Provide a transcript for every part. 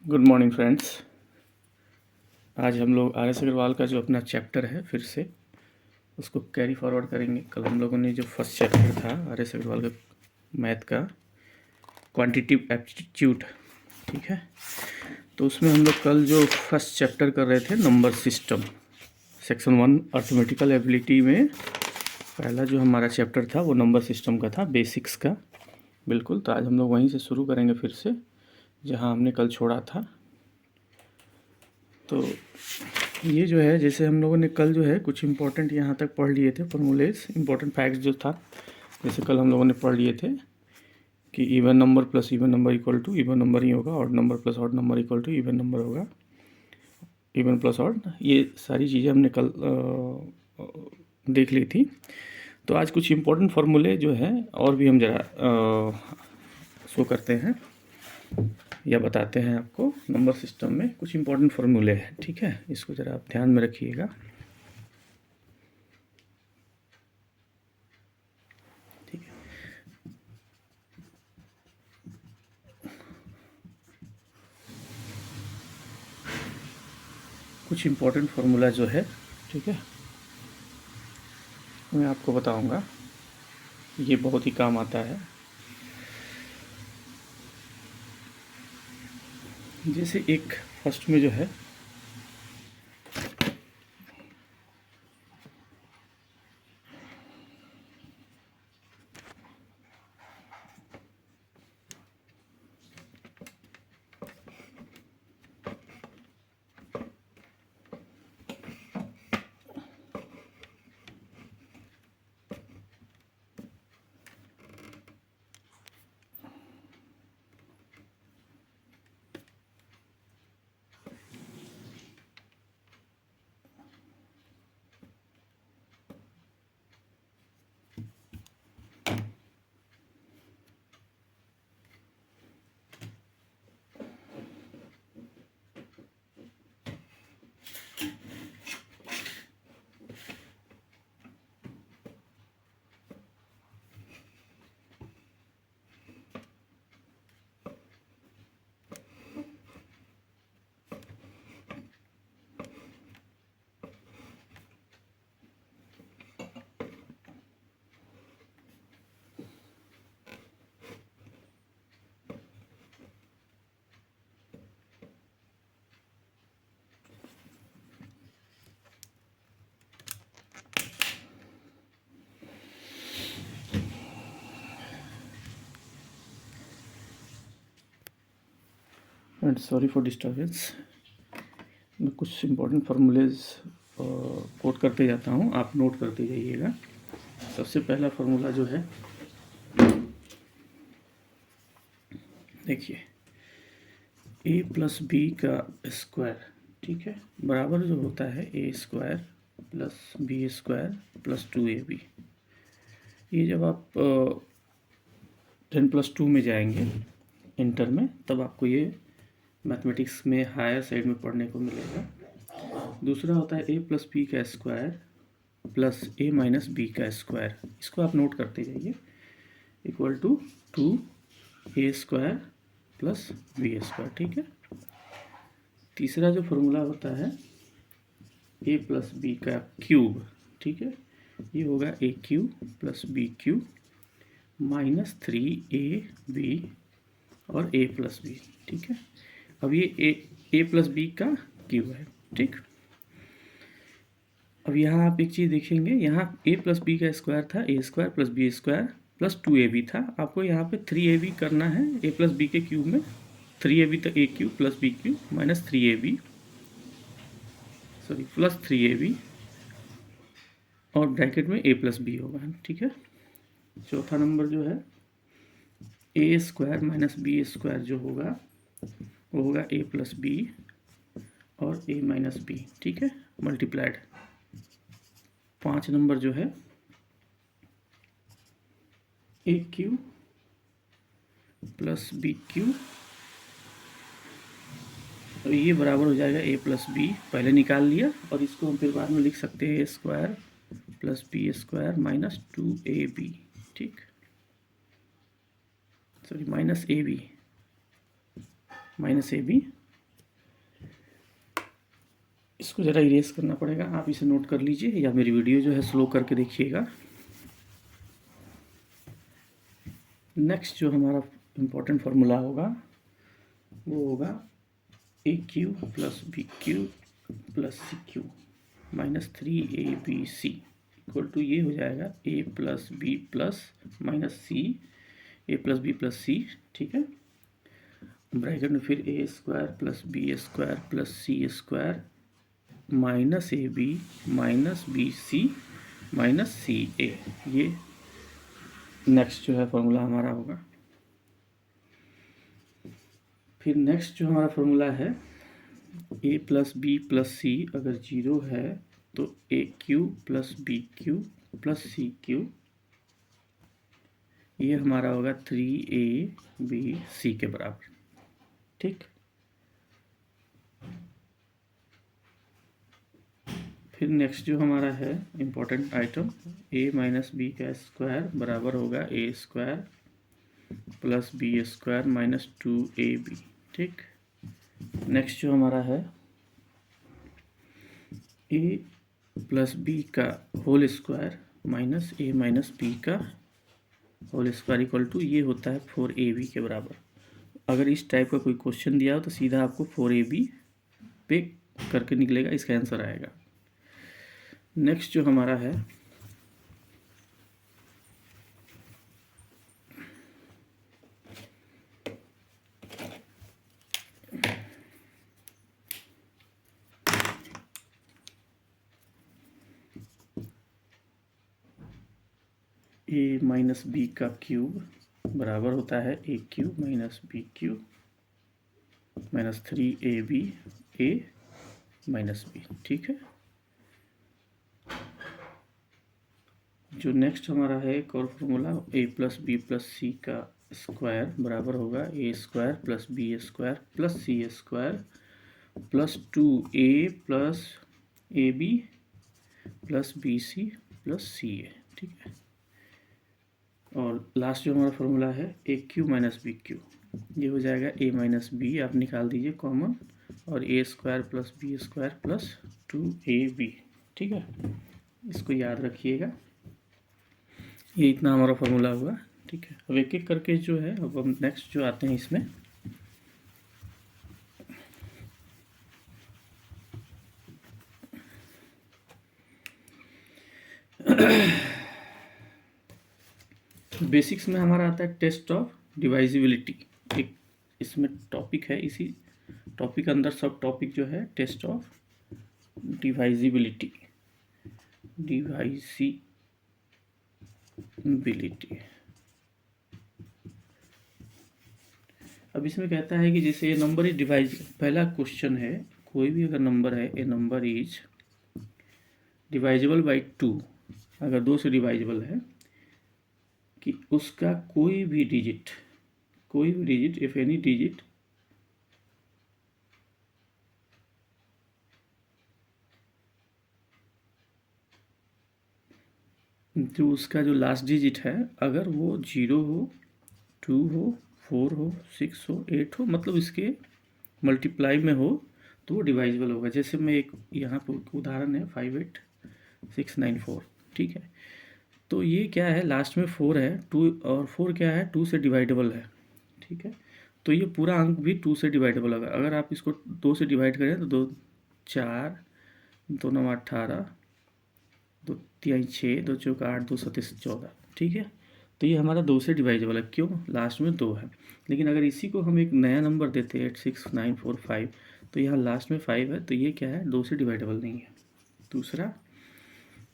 Good morning friends. आज हम लोग आर एस अग्रवाल का जो अपना चैप्टर है फिर से उसको कैरी फॉरवर्ड करेंगे। कल हम लोगों ने जो फर्स्ट चैप्टर था आर एस अग्रवाल का मैथ का क्वांटिटिव एप्टीट्यूड, ठीक है, तो उसमें हम लोग कल जो फर्स्ट चैप्टर कर रहे थे number system, section 1 arithmetical ability में पहला जो हमारा चैप्टर था वो नंबर सिस्टम का था, बेसिक्स का। बिल्कुल, तो आज हम लोग वहीं से शुरू करेंगे फिर से जहाँ हमने कल छोड़ा था। तो ये जो है, जैसे हम लोगों ने कल जो है कुछ इम्पोर्टेंट यहाँ तक पढ़ लिए थे फॉर्मूलेज, इम्पोर्टेंट फैक्ट्स जो था। जैसे कल हम लोगों ने पढ़ लिए थे कि even number plus even number equal to even number ही होगा, odd number plus odd number equal to even number होगा, इवन प्लस ऑड। ये सारी चीज़ें हमने कल देख ली थी। तो आज कुछ इम्पोर्टेंट फार्मूले जो है और भी हम ज़रा शो करते हैं या बताते हैं आपको। नंबर सिस्टम में कुछ इम्पोर्टेंट फार्मूले हैं, ठीक है, इसको ज़रा आप ध्यान में रखिएगा। ठीक है, कुछ इम्पोर्टेंट फार्मूला जो है, ठीक है, मैं आपको बताऊंगा, ये बहुत ही काम आता है। जैसे एक फर्स्ट में जो है एंड सॉरी फॉर डिस्टर्बेंस, मैं कुछ इम्पोर्टेंट फार्मूलेज कोट करते जाता हूँ, आप नोट करते जाइएगा। सबसे पहला फार्मूला जो है, देखिए, ए प्लस बी का स्क्वायर, ठीक है, बराबर जो होता है A square plus B square plus 2ab। ये जब आप 10+2 में जाएंगे इंटर में, तब आपको ये मैथमेटिक्स में हायर साइड में पढ़ने को मिलेगा। दूसरा होता है ए प्लस बी का square plus A minus B का स्क्वायर। इसको आप नोट करते जाइए, equal to 2a square plus B square, ठीक है। तीसरा जो फॉर्मूला होता है ए प्लस बी का क्यूब, ठीक है, ये होगा A cube plus B cube minus 3ab और a प्लस बी, ठीक है। अब ये ए प्लस बी का क्यूब है, ठीक। अब यहाँ आप एक चीज़ देखेंगे, यहाँ ए प्लस बी का स्क्वायर था, A square plus B square plus 2ab था। आपको यहाँ पे 3ab करना है, ए प्लस बी के क्यूब में 3ab तक, A cube plus B cube minus 3ab, sorry plus 3ab और ब्रैकेट में ए प्लस बी होगा, ठीक है। चौथा नंबर जो है A square minus B square जो होगा वो होगा ए प्लस बी और ए माइनस बी, ठीक है, मल्टीप्लाइड। 5 नंबर जो है A cube plus B Q, तो ये बराबर हो जाएगा ए प्लस बी, पहले निकाल लिया, और इसको हम फिर बाद में लिख सकते हैं A square plus B square minus 2ab, ठीक, सॉरी माइनस ए बी इसको ज़रा इरेज करना पड़ेगा, आप इसे नोट कर लीजिए या मेरी वीडियो जो है स्लो करके देखिएगा। नेक्स्ट जो हमारा इम्पोर्टेंट फार्मूला होगा वो होगा A cube plus B cube plus C cube minus 3ab equal to ये हो जाएगा A plus B plus minus C, A plus B plus C, ठीक है। ब्रैकेट में फिर A square plus B square plus C square minus A B minus B C minus C A, ये next जो है फॉर्मूला हमारा होगा। फिर नेक्स्ट जो हमारा फॉर्मूला है A plus B plus C अगर जीरो है तो A cube plus B cube plus C cube, ये हमारा होगा 3ab के बराबर, ठीक। फिर नेक्स्ट जो हमारा है important item a minus B का स्क्वायर बराबर होगा A square plus B square minus 2ab, ठीक। नेक्स्ट जो हमारा है a प्लस बी का whole square minus a minus B का होल स्क्वायर इक्वल टू ये होता है 4ab के बराबर। अगर इस टाइप का कोई क्वेश्चन दिया हो तो सीधा आपको 4ab पे करके निकलेगा, इसका आंसर आएगा। नेक्स्ट जो हमारा है ए माइनस बी का क्यूब बराबर होता है A cube minus B cube minus 3ab A minus B, ठीक है। जो नेक्स्ट हमारा है एक और formula A plus B plus C का स्क्वायर बराबर होगा A square plus B square plus C square plus 2a plus A B plus B C plus C A, ठीक है। और लास्ट जो हमारा फॉर्मूला है A cube minus B Q, ये हो जाएगा ए माइनस बी, आप निकाल दीजिए कॉमन, और A square plus B square plus 2ab, ठीक है। इसको याद रखिएगा, ये इतना हमारा फॉर्मूला हुआ, ठीक है। अब एक एक करके जो है अब हम नेक्स्ट जो आते हैं इसमें बेसिक्स में हमारा आता है टेस्ट ऑफ डिवाइजिबिलिटी, एक इसमें टॉपिक है, इसी टॉपिक के अंदर सब टॉपिक जो है टेस्ट ऑफ डिवाइजिबिलिटी, अब इसमें कहता है कि जैसे ये नंबर इज डिवाइज, पहला क्वेश्चन है कोई भी अगर नंबर है ए नंबर इज डिवाइजेबल बाई 2, अगर 2 से डिवाइजेबल है कि उसका कोई भी डिजिट इफ एनी डिजिट जो उसका जो लास्ट डिजिट है अगर वो 0 हो, 2 हो, 4 हो, 6 हो, 8 हो, मतलब इसके मल्टीप्लाई में हो तो वो डिवाइजेबल होगा। जैसे मैं एक यहाँ पर उदाहरण है 58694, ठीक है। तो ये क्या है, लास्ट में 4 है, 2 और 4 क्या है, 2 से डिवाइडेबल है, ठीक है। तो ये पूरा अंक भी 2 से डिवाइडेबल होगा। अगर आप इसको 2 से डिवाइड करें तो 2 4, 2 9 18, 2 3 6, 2 4 8, 2 7 14, ठीक है। तो ये हमारा 2 से डिवाइडेबल है, क्यों, लास्ट में 2 है। लेकिन अगर इसी को हम एक नया नंबर देते हैं 86945, तो यहाँ लास्ट में 5 है, तो ये क्या है, 2 से डिवाइडेबल नहीं है। दूसरा,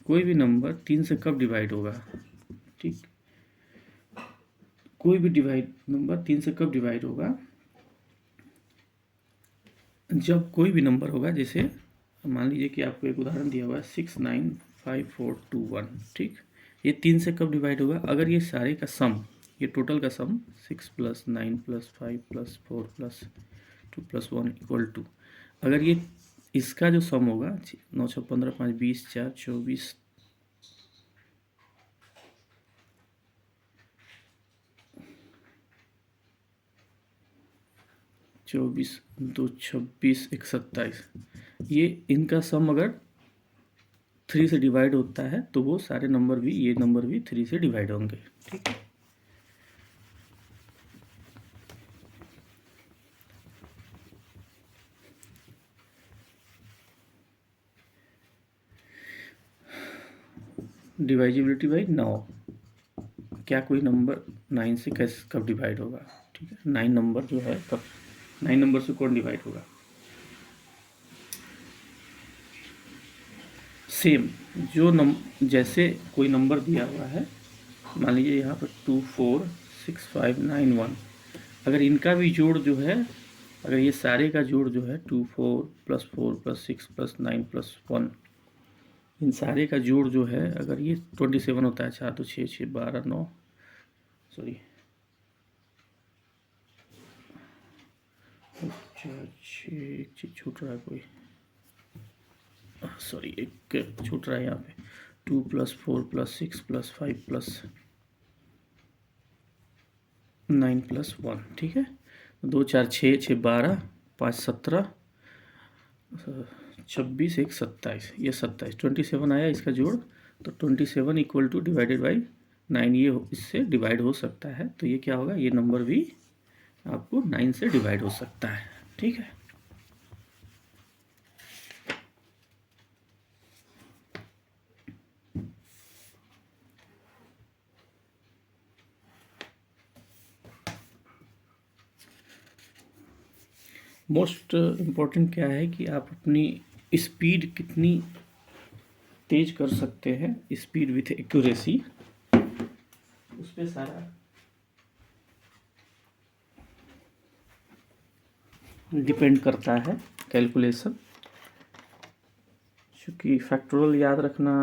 कोई भी नंबर 3 से कब डिवाइड होगा, ठीक, कोई भी नंबर 3 से कब डिवाइड होगा, जब कोई भी नंबर होगा, जैसे मान लीजिए कि आपको एक उदाहरण दिया हुआ है 695421, ठीक। ये 3 से कब डिवाइड होगा, अगर ये सारे का सम, ये टोटल का सम 6 + 9 + 5 + 4 + 2 + 1 = 2, अगर ये इसका जो सम होगा 9 6 15 5 20 4 24, 24 2 26 1 27, ये इनका सम अगर 3 से डिवाइड होता है तो वो सारे नंबर भी, ये नंबर भी 3 से डिवाइड होंगे। ठीक है, डिवाइजिबिलिटी बाई 9, क्या कोई नंबर 9 से कैसे कब डिवाइड होगा? ठीक है, 9 नंबर जो है कब 9 नंबर से कौन डिवाइड होगा? सेम जैसे कोई नंबर दिया हुआ है, मान लीजिए यहाँ पर 2 4 6 5 9 1, अगर इनका भी जोड़ जो है, अगर ये सारे का जोड़ जो है 2 4 + 6 + 9 + 1, इन सारे का जोड़ जो है, अगर ये 27 होता है, 4 2 6 6 12 9, सॉरी 6 एक चीज़ छूट रहा है, कोई सॉरी एक छूट रहा है यहाँ पे, 2 + 4 + 6 + 5 + 9 + 1। ठीक है, 2 4 6 6 12 5 17 26 1 27, ये 27 27 आया इसका जोड़, तो 27 इक्वल टू डिवाइडेड बाई 9, ये इससे डिवाइड हो सकता है, तो ये क्या होगा, ये नंबर भी आपको 9 से डिवाइड हो सकता है। ठीक है, मोस्ट इम्पोर्टेंट क्या है कि आप अपनी स्पीड कितनी तेज कर सकते हैं, स्पीड विथ एक्यूरेसी, उस पर सारा डिपेंड करता है कैलकुलेशन। क्योंकि फैक्टोरियल याद रखना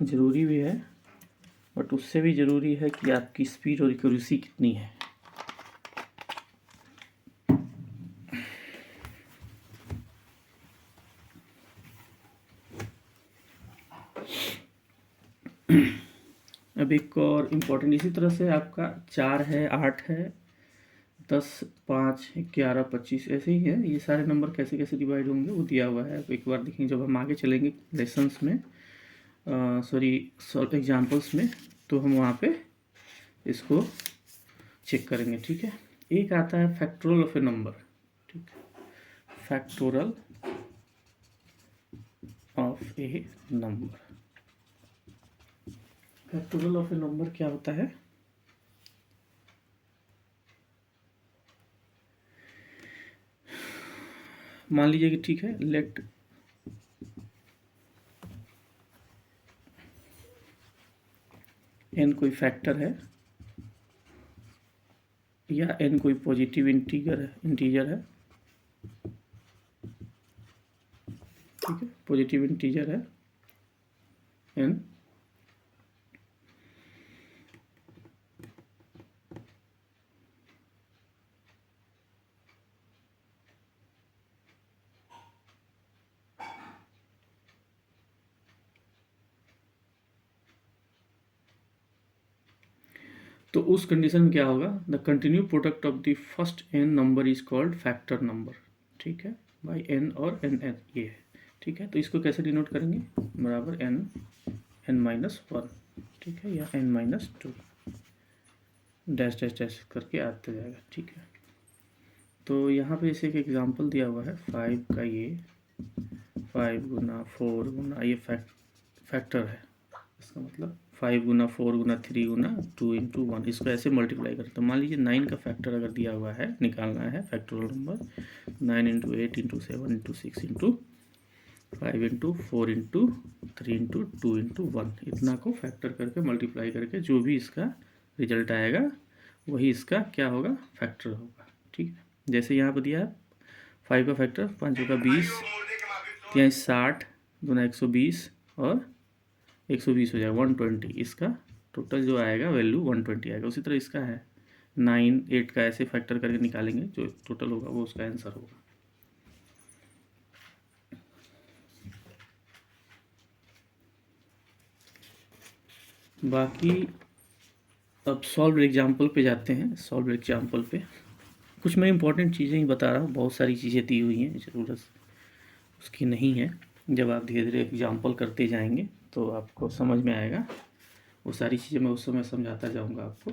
ज़रूरी भी है, बट उससे भी ज़रूरी है कि आपकी स्पीड और एक्यूरेसी कितनी है। अब एक और इम्पोर्टेंट, इसी तरह से आपका 4 है, 8 है, 10 5 11 25 ऐसे ही है, ये सारे नंबर कैसे कैसे डिवाइड होंगे वो दिया हुआ है। एक बार देखेंगे जब हम आगे चलेंगे लेसन्स में, सॉरी एग्जाम्पल्स में, तो हम वहाँ पे इसको चेक करेंगे। ठीक है, एक आता है फैक्टोरियल ऑफ ए नंबर। ठीक है, factorial of A number, factorial of A number क्या होता है? मान लीजिए कि ठीक है, लेट n कोई फैक्टर है या n कोई पॉजिटिव इंटीजर है, ठीक है, पॉजिटिव इंटीजर है n, तो उस कंडीशन में क्या होगा, the continue product of the first n number is called factor number. ठीक है, बाई n और n ये है। ठीक है, तो इसको कैसे डिनोट करेंगे, बराबर n-1, ठीक है, या n-2 डैश डैश डैश करके आते जाएगा। ठीक है, तो यहाँ पे इसे एक एग्जांपल दिया हुआ है 5 का, ये 5 गुना 4 गुना, ये फैक्टर है, इसका मतलब 5 गुना 4 गुना 3 गुना 2 × 1, इसको ऐसे मल्टीप्लाई करें। तो मान लीजिए 9 का फैक्टर अगर दिया हुआ है, निकालना है फैक्टोरियल नंबर, 9 × 8 × 7 × 6 × 5 × 4 × 3 × 2 × 1, इतना को फैक्टर करके मल्टीप्लाई करके जो भी इसका रिजल्ट आएगा वही इसका क्या होगा, फैक्टर होगा। ठीक है, जैसे यहाँ पर दिया है 5 का फैक्टर 5 का 20, 3 60 दूना 120 और 120 हो जाएगा 120, इसका टोटल जो आएगा वैल्यू 120 आएगा। उसी तरह इसका है 9 8 का ऐसे फैक्टर करके निकालेंगे, जो टोटल होगा वो उसका आंसर होगा। बाकी अब सॉल्व एग्जाम्पल पे जाते हैं। सॉल्व एग्जाम्पल पे कुछ मैं इंपॉर्टेंट चीज़ें ही बता रहा हूँ, बहुत सारी चीज़ें दी हुई हैं, ज़रूरत उसकी नहीं है। जब आप धीरे धीरे एग्जाम्पल करते जाएंगे तो आपको समझ में आएगा। वो सारी चीज़ें मैं उस समय समझाता जाऊँगा आपको।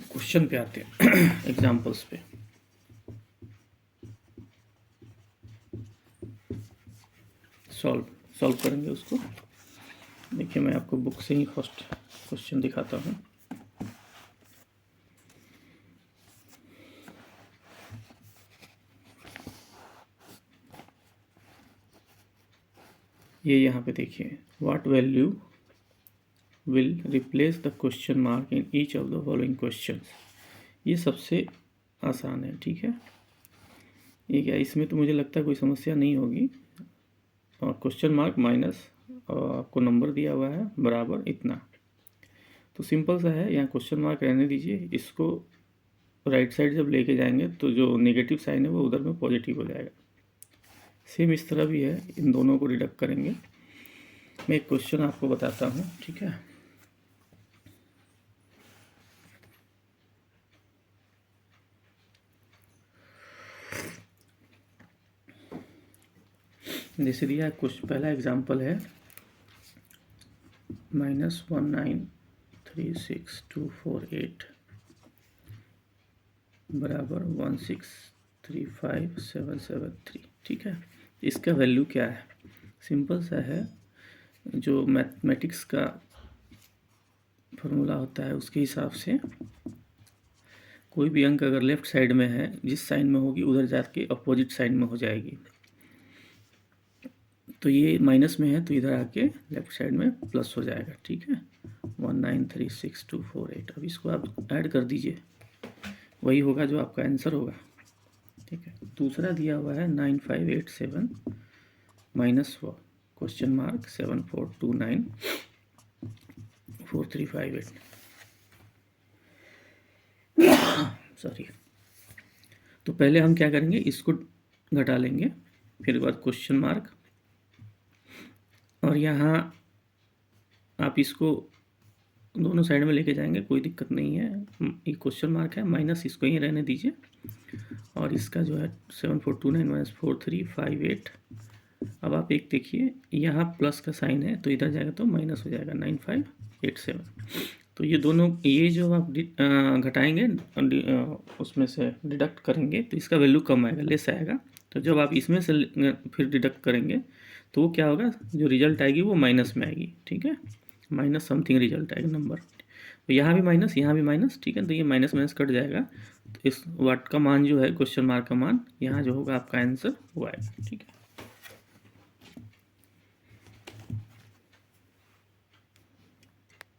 क्वेश्चन पे आते हैं एग्जाम्पल्स पे। सॉल्व करेंगे उसको। देखिए मैं आपको बुक से ही फर्स्ट क्वेश्चन दिखाता हूँ। ये यहाँ पे देखिए, what value will replace the question mark in each of the following question. ये सबसे आसान है, ठीक है। ये क्या, इसमें तो मुझे लगता है कोई समस्या नहीं होगी। और क्वेश्चन मार्क माइनस और आपको नंबर दिया हुआ है बराबर इतना, तो सिंपल सा है। यहाँ क्वेश्चन मार्क रहने दीजिए, इसको राइट साइड जब लेके जाएंगे तो जो नेगेटिव साइन है वो उधर में पॉजिटिव हो जाएगा। सेम इस तरह भी है, इन दोनों को डिडक्ट करेंगे। मैं एक क्वेश्चन आपको बताता हूँ, ठीक है। जैसे दिया कुछ, पहला एग्जांपल है -1936248 बराबर 1635773, ठीक है। इसका वैल्यू क्या है? सिंपल सा है, जो मैथमेटिक्स का फॉर्मूला होता है उसके हिसाब से कोई भी अंक अगर लेफ्ट साइड में है, जिस साइन में होगी उधर जाके अपोजिट साइन में हो जाएगी। तो ये माइनस में है तो इधर आके लेफ्ट साइड में प्लस हो जाएगा, ठीक है। 1936248, अब इसको आप ऐड कर दीजिए, वही होगा जो आपका आंसर होगा, ठीक है। दूसरा दिया हुआ है 9587 माइनस क्वेश्चन मार्क 74294358 सॉरी। तो पहले हम क्या करेंगे, इसको घटा लेंगे, फिर बाद क्वेश्चन मार्क, और यहाँ आप इसको दोनों साइड में लेके जाएंगे, कोई दिक्कत नहीं है। ये क्वेश्चन मार्क है, माइनस इसको ही रहने दीजिए, और इसका जो है 7429 माइनस 4358। अब आप एक देखिए, यहाँ प्लस का साइन है तो इधर जाएगा तो माइनस हो जाएगा 9587। तो ये दोनों, ये जो आप घटाएंगे उसमें से डिडक्ट करेंगे तो इसका वैल्यू कम आएगा, लेस आएगा। तो जब आप इसमें से फिर डिडक्ट करेंगे तो वो क्या होगा, जो रिजल्ट आएगी वो माइनस में आएगी, ठीक है। माइनस समथिंग रिजल्ट आएगा नंबर। तो यहाँ भी माइनस, यहाँ भी माइनस, ठीक है। तो ये माइनस माइनस कट जाएगा, तो इस वाट का मान जो है, क्वेश्चन मार्क का मान यहाँ जो होगा आपका आंसर वो आएगा, ठीक है।